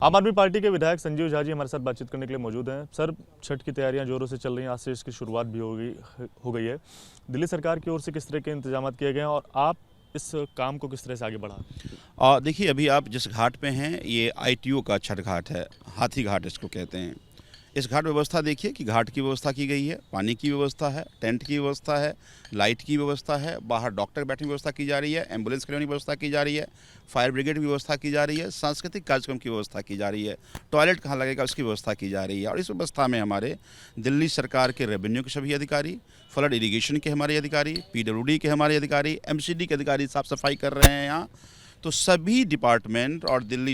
आम आदमी पार्टी के विधायक संजीव झा जी हमारे साथ बातचीत करने के लिए मौजूद हैं। सर, छठ की तैयारियां जोरों से चल रही हैं, आज से इसकी शुरुआत भी हो गई है। दिल्ली सरकार की ओर से किस तरह के इंतजाम किए गए हैं और आप इस काम को किस तरह से आगे बढ़ा? देखिए, अभी आप जिस घाट पे हैं ये आईटीओ का छठ घाट है, हाथी घाट इसको कहते हैं। इस घाट व्यवस्था देखिए कि घाट की व्यवस्था की गई है, पानी की व्यवस्था है, टेंट की व्यवस्था है, लाइट की व्यवस्था है, बाहर डॉक्टर बैठने की व्यवस्था की जा रही है, एम्बुलेंस खड़ी होने की व्यवस्था की जा रही है, फायर ब्रिगेड की व्यवस्था की जा रही है, सांस्कृतिक कार्यक्रम की व्यवस्था की जा रही है, टॉयलेट कहाँ लगेगा उसकी व्यवस्था की जा रही है। और इस व्यवस्था में हमारे दिल्ली सरकार के रेवेन्यू के सभी अधिकारी, फ्लड इरीगेशन के हमारे अधिकारी, पीडब्ल्यूडी के हमारे अधिकारी, एमसीडी के अधिकारी साफ सफाई कर रहे हैं यहाँ। तो सभी डिपार्टमेंट और दिल्ली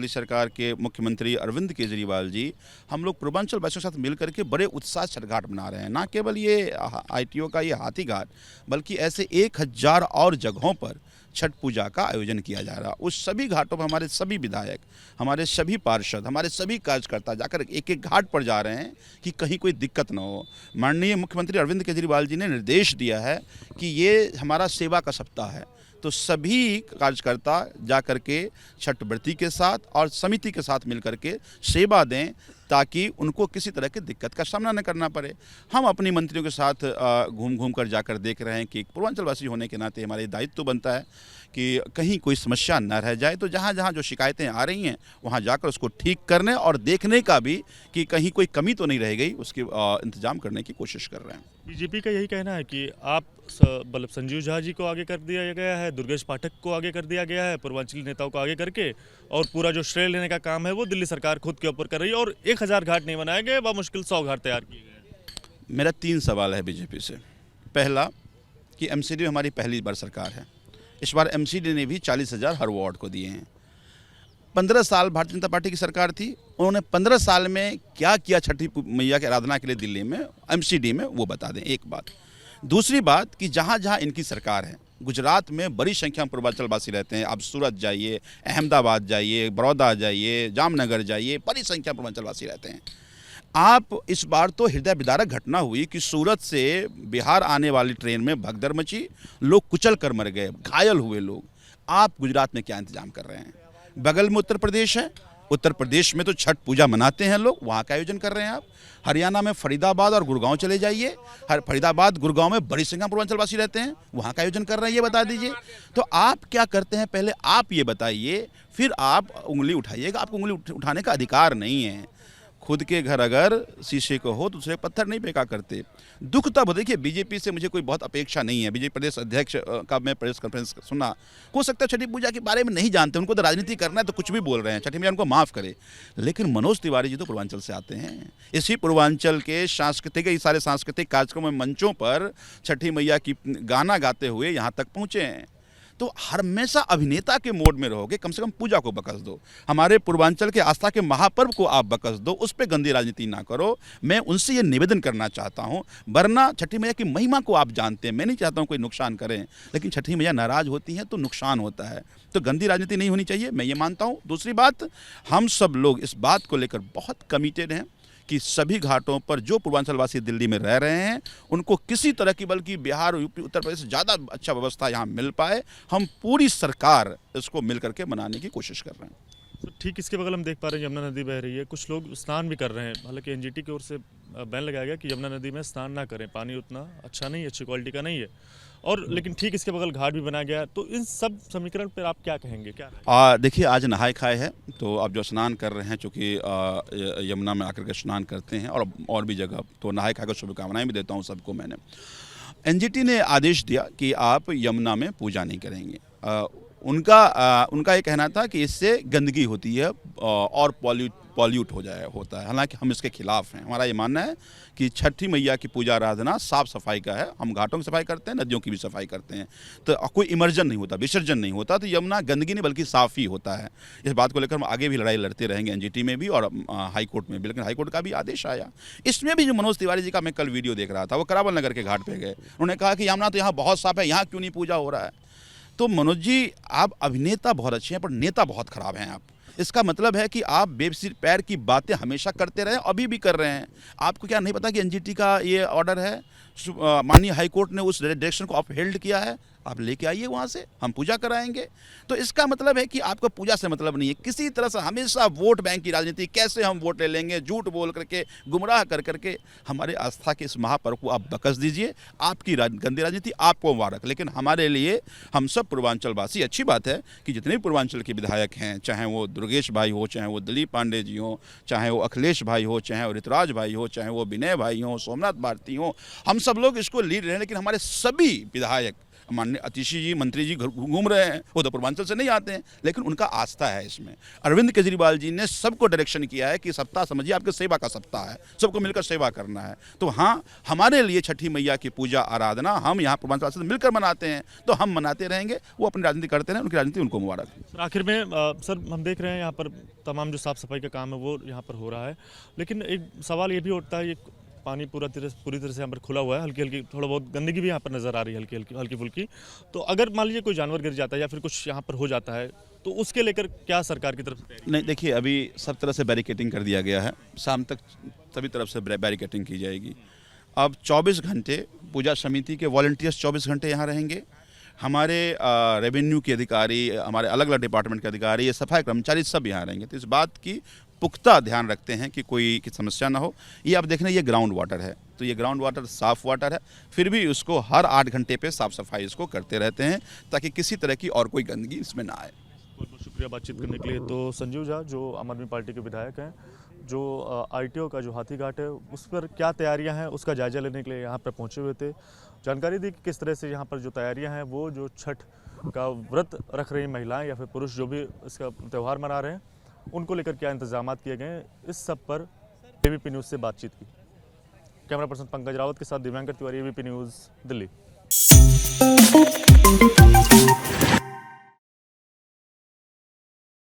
सरकार के मुख्यमंत्री अरविंद केजरीवाल जी, हम लोग पूर्वांचल वासियों के साथ मिलकर के बड़े उत्साह छठ घाट मना रहे हैं। ना केवल ये आईटीओ का ये हाथी घाट, बल्कि ऐसे 1000 और जगहों पर छठ पूजा का आयोजन किया जा रहा है। उस सभी घाटों पर हमारे सभी विधायक, हमारे सभी पार्षद, हमारे सभी कार्यकर्ता जाकर एक एक घाट पर जा रहे हैं कि कहीं कोई दिक्कत न हो। माननीय मुख्यमंत्री अरविंद केजरीवाल जी ने निर्देश दिया है कि ये हमारा सेवा का सप्ताह है, तो सभी कार्यकर्ता जा कर के छठ व्रती के साथ और समिति के साथ मिल कर के सेवा दें, ताकि उनको किसी तरह की दिक्कत का सामना न करना पड़े। हम अपनी मंत्रियों के साथ घूम घूम कर जाकर देख रहे हैं कि पूर्वांचलवासी होने के नाते हमारे दायित्व तो बनता है कि कहीं कोई समस्या न रह जाए। तो जहाँ जहाँ जो शिकायतें आ रही हैं वहाँ जाकर उसको ठीक करने और देखने का भी कि कहीं कोई कमी तो नहीं रह गई, उसके इंतजाम करने की कोशिश कर रहे हैं। बीजेपी का यही कहना है कि आप मतलब संजीव झा जी को आगे कर दिया गया है, दुर्गेश पाठक को आगे कर दिया गया है, पूर्वांचली नेताओं को आगे करके, और पूरा जो श्रेय लेने का काम है वो दिल्ली सरकार खुद के ऊपर कर रही है और 1000 घाट नहीं बनाए गए, मुश्किल 100 घाट तैयार किए गए। मेरा 3 सवाल है बीजेपी से। पहला कि एमसीडी हमारी पहली बार सरकार है, इस बार एमसीडी ने भी 40,000 हर वार्ड को दिए हैं। 15 साल भारतीय जनता पार्टी की सरकार थी, उन्होंने 15 साल में क्या किया छठी मैया की आराधना के लिए दिल्ली में एमसीडी में, वो बता दें। एक बात। दूसरी बात कि जहाँ जहाँ इनकी सरकार है, गुजरात में बड़ी संख्या में पूर्वांचलवासी रहते हैं। आप सूरत जाइए, अहमदाबाद जाइए, बड़ौदा जाइए, जामनगर जाइए, बड़ी संख्या में पूर्वांचलवासी रहते हैं। आप इस बार तो हृदय विदारक घटना हुई कि सूरत से बिहार आने वाली ट्रेन में भगदड़ मची, लोग कुचल कर मर गए, घायल हुए लोग। आप गुजरात में क्या इंतजाम कर रहे हैं? बगल में उत्तर प्रदेश है, उत्तर प्रदेश में तो छठ पूजा मनाते हैं लोग, वहाँ का आयोजन कर रहे हैं आप। हरियाणा में फरीदाबाद और गुड़गांव चले जाइए, फरीदाबाद गुड़गांव में बड़ी संख्या पूर्वांचलवासी रहते हैं, वहाँ का आयोजन कर रहे हैं, ये बता दीजिए। तो आप क्या करते हैं पहले आप ये बताइए, फिर आप उंगली उठाइएगा। आपको उंगली उठाने का अधिकार नहीं है। खुद के घर अगर शीशे को हो तो दूसरे पत्थर नहीं फेंका करते। दुख तब, देखिए बीजेपी से मुझे कोई बहुत अपेक्षा नहीं है। बीजेपी प्रदेश अध्यक्ष का मैं प्रेस कॉन्फ्रेंस सुना, हो सकता है छठी पूजा के बारे में नहीं जानते, उनको तो राजनीति करना है तो कुछ भी बोल रहे हैं, छठी मैया उनको माफ़ करे। लेकिन मनोज तिवारी जी तो पूर्वांचल से आते हैं, इसी पूर्वांचल के सारे सांस्कृतिक कार्यक्रमों में मंचों पर छठी मैया की गाना गाते हुए यहाँ तक पहुँचे हैं। तो हमेशा अभिनेता के मोड में रहोगे, कम से कम पूजा को बकस दो, हमारे पूर्वांचल के आस्था के महापर्व को आप बकस दो, उस पर गंदी राजनीति ना करो। मैं उनसे ये निवेदन करना चाहता हूँ। वरना छठी मैया की महिमा को आप जानते हैं, मैं नहीं चाहता हूँ कोई नुकसान करें, लेकिन छठी मैया नाराज होती हैं तो नुकसान होता है। तो गंदी राजनीति नहीं होनी चाहिए, मैं ये मानता हूँ। दूसरी बात, हम सब लोग इस बात को लेकर बहुत कमिटेड हैं कि सभी घाटों पर जो पूर्वांचलवासी दिल्ली में रह रहे हैं उनको किसी तरह की, बल्कि बिहार, यूपी, उत्तर प्रदेश से ज़्यादा अच्छा व्यवस्था यहाँ मिल पाए। हम पूरी सरकार इसको मिल करके मनाने की कोशिश कर रहे हैं। तो ठीक इसके बगल हम देख पा रहे हैं यमुना नदी बह रही है, कुछ लोग स्नान भी कर रहे हैं। हालांकि एनजीटी की ओर से बैन लगाया गया कि यमुना नदी में स्नान ना करें, पानी उतना अच्छा नहीं है, अच्छी क्वालिटी का नहीं है। और लेकिन ठीक इसके बगल घाट भी बनाया गया है। तो इन सब समीकरण पर आप क्या कहेंगे? क्या देखिए, आज नहाय खाए है, तो अब जो स्नान कर रहे हैं, चूँकि यमुना में आकर के स्नान करते हैं और भी जगह, तो नहाय खाए को शुभकामनाएं भी देता हूँ सबको। मैंने एनजीटी ने आदेश दिया कि आप यमुना में पूजा नहीं करेंगे। उनका ये कहना था कि इससे गंदगी होती है और पॉल्यूट होता है। हालांकि हम इसके खिलाफ हैं। हमारा ये मानना है कि छठी मैया की पूजा आराधना साफ सफाई का है। हम घाटों की सफाई करते हैं, नदियों की भी सफाई करते हैं, तो कोई इमर्जन नहीं होता, विसर्जन नहीं होता। तो यमुना गंदगी नहीं बल्कि साफ ही होता है। इस बात को लेकर हम आगे भी लड़ाई लड़ते रहेंगे, एनजीटी में भी और हाई कोर्ट में भी। लेकिन हाई कोर्ट का भी आदेश आया। इसमें भी जो मनोज तिवारी जी का मैं कल वीडियो देख रहा था, वो करावल नगर के घाट पर गए, उन्होंने कहा कि यमुना तो यहाँ बहुत साफ है, यहाँ क्यों नहीं पूजा हो रहा है? तो मनोज जी, आप अभिनेता बहुत अच्छे हैं पर नेता बहुत खराब हैं आप। इसका मतलब है कि आप बेसिर पैर की बातें हमेशा करते रहे, अभी भी कर रहे हैं। आपको क्या नहीं पता कि एनजीटी का ये ऑर्डर है? माननीय हाईकोर्ट ने उस डायरेक्शन को अपहेल्ड किया है, आप लेके आइए वहाँ से, हम पूजा कराएंगे। तो इसका मतलब है कि आपको पूजा से मतलब नहीं है, किसी तरह से हमेशा वोट बैंक की राजनीति, कैसे हम वोट ले लेंगे, झूठ बोल करके, गुमराह कर करके हमारे आस्था के इस महापर्व को आप बकस दीजिए। आपकी गंदी राजनीति, आपको मुबारक, लेकिन हमारे लिए, हम सब पूर्वांचलवासी, अच्छी बात है कि जितने भी पूर्वांचल के विधायक हैं, चाहे वो दुर्गेश भाई हो, चाहे वो दिलीप पांडे जी हो, चाहे वो अखिलेश भाई हो, चाहे वो ऋतुराज भाई हो, चाहे वो विनय भाई हो, सोमनाथ भारती हो, हम सब लोग इसको लीड रहे हैं। लेकिन हमारे सभी विधायक, माननीय अतिशी जी, मंत्री जी घूम रहे हैं, वो तो पूर्वांचल से नहीं आते हैं, लेकिन उनका आस्था है इसमें। अरविंद केजरीवाल जी ने सबको डायरेक्शन किया है कि सप्ताह समझिए आपके सेवा का सप्ताह है, सबको मिलकर सेवा करना है। तो हाँ, हमारे लिए छठी मैया की पूजा आराधना हम यहाँ पूर्वांचल से मिलकर मनाते हैं, तो हम मनाते रहेंगे। वो अपनी राजनीति करते हैं, उनकी राजनीति उनको मुबारक। आखिर में सर, हम देख रहे हैं यहाँ पर तमाम जो साफ़ सफाई का काम है वो यहाँ पर हो रहा है, लेकिन एक सवाल ये भी उठता है, ये पानी पूरी तरह से यहाँ पर खुला हुआ है, हल्की हल्की थोड़ा बहुत गंदगी भी यहाँ पर नज़र आ रही है, हल्की फुल्की। तो अगर मान लीजिए कोई जानवर गिर जाता है या फिर कुछ यहाँ पर हो जाता है, तो उसके लेकर क्या सरकार की तरफ से? नहीं, देखिए, अभी सब तरह से बैरिकेटिंग कर दिया गया है, शाम तक सभी तरफ से बैरिकेटिंग की जाएगी। अब 24 घंटे पूजा समिति के वॉलंटियर्स 24 घंटे यहाँ रहेंगे। हमारे रेवेन्यू के अधिकारी, हमारे अलग अलग डिपार्टमेंट के अधिकारी, ये सफाई कर्मचारी सब यहाँ रहेंगे। तो इस बात की पुख्ता ध्यान रखते हैं कि कोई की समस्या ना हो। ये आप देख रहे हैं, ये ग्राउंड वाटर है, तो ये ग्राउंड वाटर साफ़ वाटर है, फिर भी उसको हर 8 घंटे पे साफ़ सफाई इसको करते रहते हैं, ताकि किसी तरह की और कोई गंदगी इसमें ना आए। बहुत बहुत शुक्रिया बातचीत करने के लिए। तो संजीव झा जो आम आदमी पार्टी के विधायक हैं, जो ITO का जो हाथीघाट है उस पर क्या तैयारियां हैं उसका जायजा लेने के लिए यहाँ पर पहुँचे हुए थे। जानकारी दी कि किस तरह से यहाँ पर जो तैयारियां हैं, वो जो छठ का व्रत रख रही महिलाएं या फिर पुरुष जो भी इसका त्यौहार मना रहे हैं, उनको लेकर क्या इंतजाम किए गए हैं, इस सब पर ABP न्यूज़ से बातचीत की। कैमरा पर्सन पंकज रावत के साथ दिव्यांकर तिवारी, ABP न्यूज़, दिल्ली।